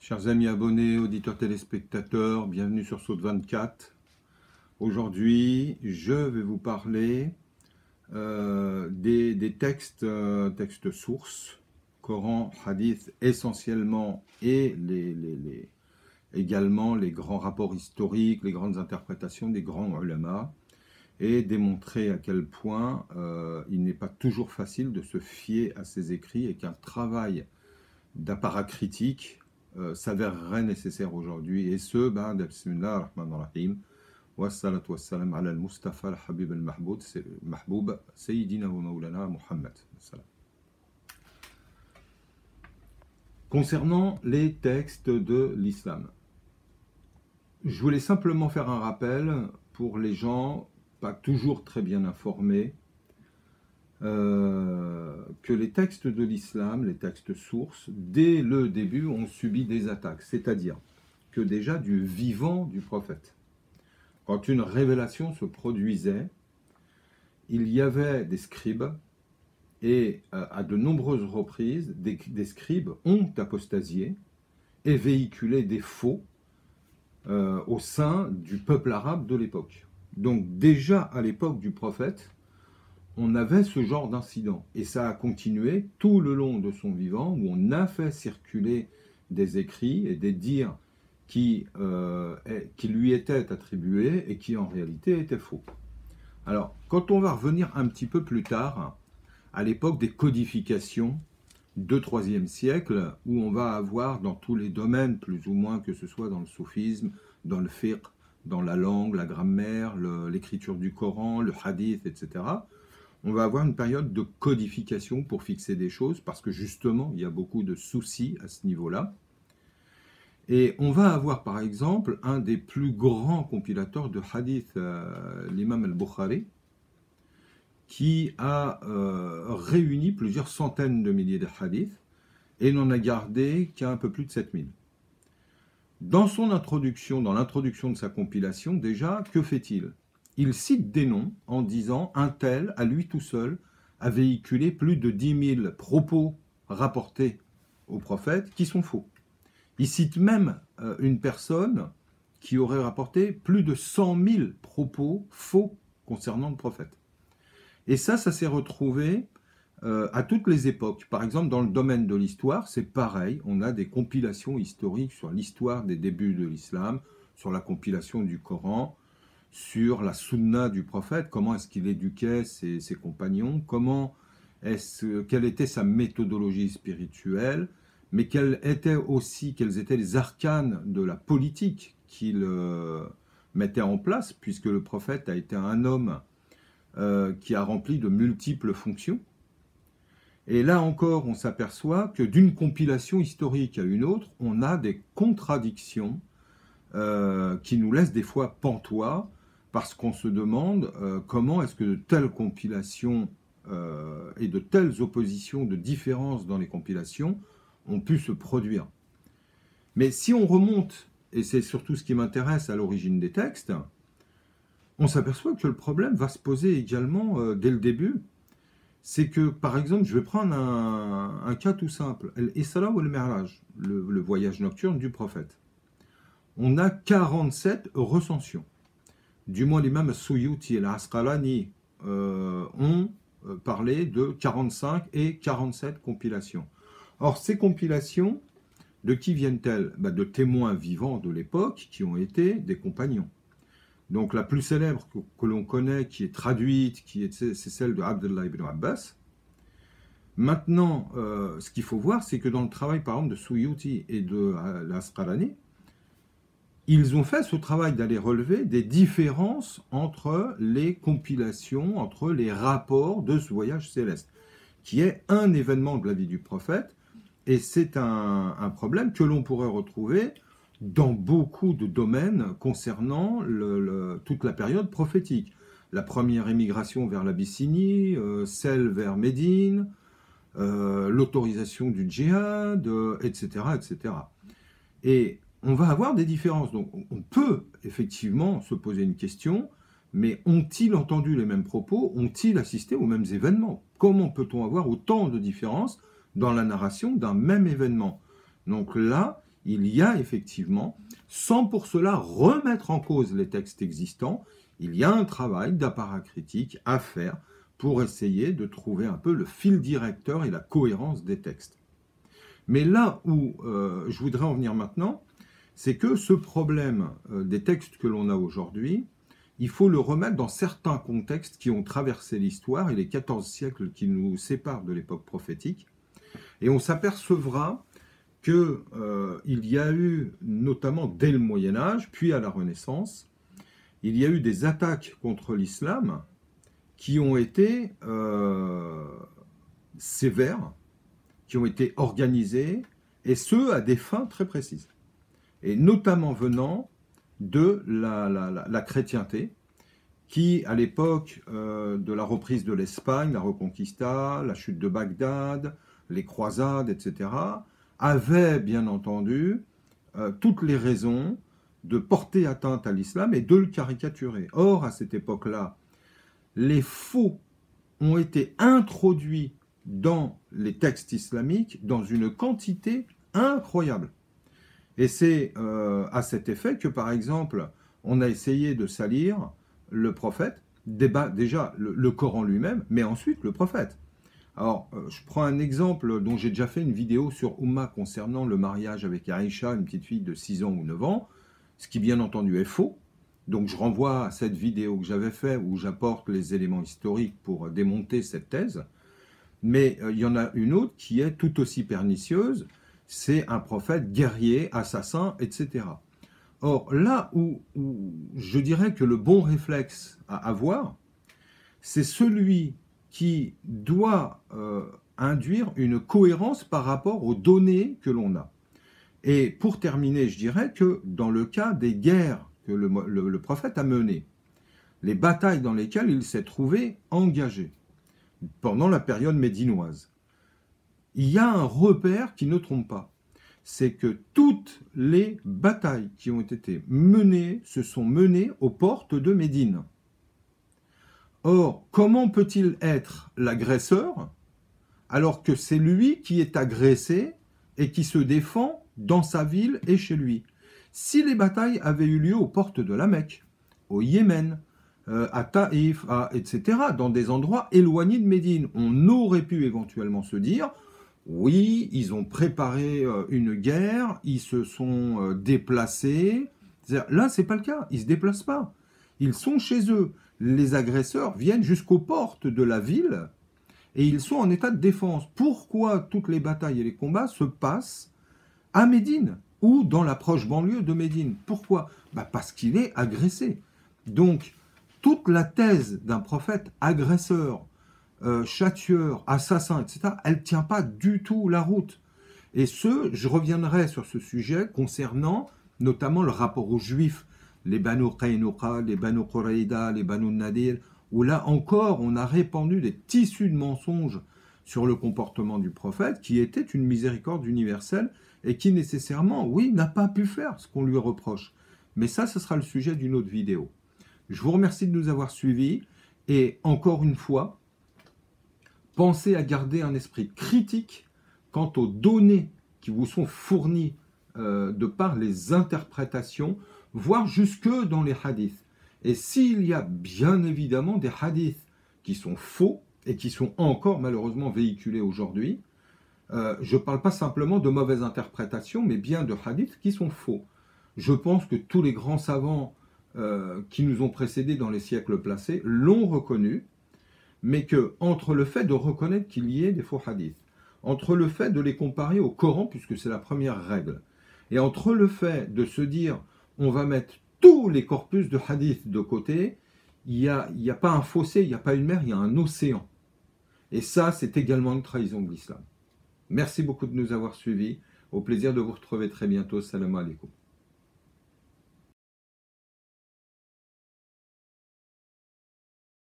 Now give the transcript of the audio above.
Chers amis abonnés, auditeurs téléspectateurs, bienvenue sur Saute 24. Aujourd'hui, je vais vous parler des textes, textes sources, Coran, Hadith essentiellement, et également les grands rapports historiques, les grandes interprétations des grands ulama, et démontrer à quel point il n'est pas toujours facile de se fier à ces écrits et qu'un travail d'apparat critique s'avérerait nécessaire aujourd'hui, et ce, bismillah ar-Rahman ar-Rahim, wassalatu wassalam ala al-Mustafa al-Habib al-Mahboub, Sayyidina wa Mawlana Muhammad. Concernant les textes de l'islam, je voulais simplement faire un rappel pour les gens pas toujours très bien informés, que les textes de l'islam, les textes sources, dès le début ont subi des attaques, c'est-à-dire que déjà du vivant du prophète, quand une révélation se produisait, il y avait des scribes, et à de nombreuses reprises, des scribes ont apostasié et véhiculé des faux au sein du peuple arabe de l'époque. Donc déjà à l'époque du prophète, on avait ce genre d'incident, et ça a continué tout le long de son vivant, où on a fait circuler des écrits et des dires qui lui étaient attribués et qui en réalité étaient faux. Alors, quand on va revenir un petit peu plus tard, à l'époque des codifications, 2e-3e siècle, où on va avoir dans tous les domaines, plus ou moins, que ce soit dans le soufisme, dans le fiqh, dans la langue, la grammaire, l'écriture du Coran, le hadith, etc., on va avoir une période de codification pour fixer des choses, parce que justement, il y a beaucoup de soucis à ce niveau-là. Et on va avoir, par exemple, un des plus grands compilateurs de hadith, l'imam al-Bukhari, qui a réuni plusieurs centaines de milliers de hadiths, et n'en a gardé qu'un peu plus de 7000. Dans son introduction, dans l'introduction de sa compilation, déjà, que fait-il ? Il cite des noms en disant un tel, à lui tout seul, a véhiculé plus de 10 000 propos rapportés au prophète qui sont faux. Il cite même une personne qui aurait rapporté plus de 100 000 propos faux concernant le prophète. Et ça s'est retrouvé à toutes les époques. Par exemple, dans le domaine de l'histoire, c'est pareil. On a des compilations historiques sur l'histoire des débuts de l'islam, sur la compilation du Coran, sur la sunna du prophète, comment est-ce qu'il éduquait ses compagnons, quelle était sa méthodologie spirituelle, mais quels étaient les arcanes de la politique qu'il mettait en place, puisque le prophète a été un homme qui a rempli de multiples fonctions. Et là encore, on s'aperçoit que d'une compilation historique à une autre, on a des contradictions qui nous laissent des fois pantois, parce qu'on se demande comment est-ce que de telles compilations et de telles oppositions, de différences dans les compilations ont pu se produire. Mais si on remonte, et c'est surtout ce qui m'intéresse à l'origine des textes, on s'aperçoit que le problème va se poser également dès le début. C'est que, par exemple, je vais prendre un cas tout simple, l'Isra ou le Mi'raj, le voyage nocturne du prophète. On a 47 recensions. Du moins, l'imam Suyuti et l'Asqalani ont parlé de 45 et 47 compilations. Or, ces compilations, de qui viennent-elles ? De témoins vivants de l'époque qui ont été des compagnons. Donc, la plus célèbre que l'on connaît, qui est traduite, c'est celle de Abdullah ibn Abbas. Maintenant, ce qu'il faut voir, c'est que dans le travail, par exemple, de Suyuti et de l'Asqalani, ils ont fait ce travail d'aller relever des différences entre les compilations, entre les rapports de ce voyage céleste, qui est un événement de la vie du prophète, et c'est un problème que l'on pourrait retrouver dans beaucoup de domaines concernant toute la période prophétique. La première émigration vers l'Abyssinie, celle vers Médine, l'autorisation du djihad, etc., etc. Et on va avoir des différences. Donc, on peut effectivement se poser une question, mais ont-ils entendu les mêmes propos? Ont-ils assisté aux mêmes événements? Comment peut-on avoir autant de différences dans la narration d'un même événement? Donc là, il y a effectivement, sans pour cela remettre en cause les textes existants, il y a un travail d'apparat critique à faire pour essayer de trouver un peu le fil directeur et la cohérence des textes. Mais là où je voudrais en venir maintenant, c'est que ce problème des textes que l'on a aujourd'hui, il faut le remettre dans certains contextes qui ont traversé l'histoire et les 14 siècles qui nous séparent de l'époque prophétique. Et on s'apercevra qu'il y a eu, notamment dès le Moyen-Âge, puis à la Renaissance, il y a eu des attaques contre l'islam qui ont été sévères, qui ont été organisées, et ce, à des fins très précises. Et notamment venant de la chrétienté, qui, à l'époque de la reprise de l'Espagne, la Reconquista, la chute de Bagdad, les croisades, etc., avait, bien entendu, toutes les raisons de porter atteinte à l'islam et de le caricaturer. Or, à cette époque-là, les faux ont été introduits dans les textes islamiques dans une quantité incroyable. Et c'est à cet effet que, par exemple, on a essayé de salir le prophète, déjà le Coran lui-même, mais ensuite le prophète. Alors, je prends un exemple dont j'ai déjà fait une vidéo sur Oumma concernant le mariage avec Aïcha, une petite fille de 6 ans ou 9 ans, ce qui bien entendu est faux. Donc je renvoie à cette vidéo que j'avais faite où j'apporte les éléments historiques pour démonter cette thèse. Mais il y en a une autre qui est tout aussi pernicieuse, c'est un prophète guerrier, assassin, etc. Or, là où je dirais que le bon réflexe à avoir, c'est celui qui doit induire une cohérence par rapport aux données que l'on a. Et pour terminer, je dirais que dans le cas des guerres que le prophète a menées, les batailles dans lesquelles il s'est trouvé engagé pendant la période médinoise, il y a un repère qui ne trompe pas. C'est que toutes les batailles qui ont été menées se sont menées aux portes de Médine. Or, comment peut-il être l'agresseur alors que c'est lui qui est agressé et qui se défend dans sa ville et chez lui? Si les batailles avaient eu lieu aux portes de la Mecque, au Yémen, à Taïf, etc., dans des endroits éloignés de Médine, on aurait pu éventuellement se dire oui, ils ont préparé une guerre, ils se sont déplacés. Là, ce n'est pas le cas, ils ne se déplacent pas. Ils sont chez eux. Les agresseurs viennent jusqu'aux portes de la ville et ils sont en état de défense. Pourquoi toutes les batailles et les combats se passent à Médine ou dans la proche banlieue de Médine? Pourquoi? Parce qu'il est agressé. Donc, toute la thèse d'un prophète agresseur, châtieur, assassin, etc., elle ne tient pas du tout la route. Et je reviendrai sur ce sujet concernant notamment le rapport aux Juifs, les Banu Qaynuqa, les Banu Qurayda, les Banu Nadir, où là encore, on a répandu des tissus de mensonges sur le comportement du prophète, qui était une miséricorde universelle et qui nécessairement, oui, n'a pas pu faire ce qu'on lui reproche. Mais ça, ce sera le sujet d'une autre vidéo. Je vous remercie de nous avoir suivis et encore une fois, pensez à garder un esprit critique quant aux données qui vous sont fournies de par les interprétations, voire jusque dans les hadiths. Et s'il y a bien évidemment des hadiths qui sont faux et qui sont encore malheureusement véhiculés aujourd'hui, je ne parle pas simplement de mauvaises interprétations, mais bien de hadiths qui sont faux. Je pense que tous les grands savants qui nous ont précédés dans les siècles passés l'ont reconnu, mais que entre le fait de reconnaître qu'il y ait des faux hadiths, entre le fait de les comparer au Coran, puisque c'est la première règle, et entre le fait de se dire on va mettre tous les corpus de hadiths de côté, il n'y a pas un fossé, il n'y a pas une mer, il y a un océan. Et ça, c'est également une trahison de l'islam. Merci beaucoup de nous avoir suivis. Au plaisir de vous retrouver très bientôt. Salam alaikum.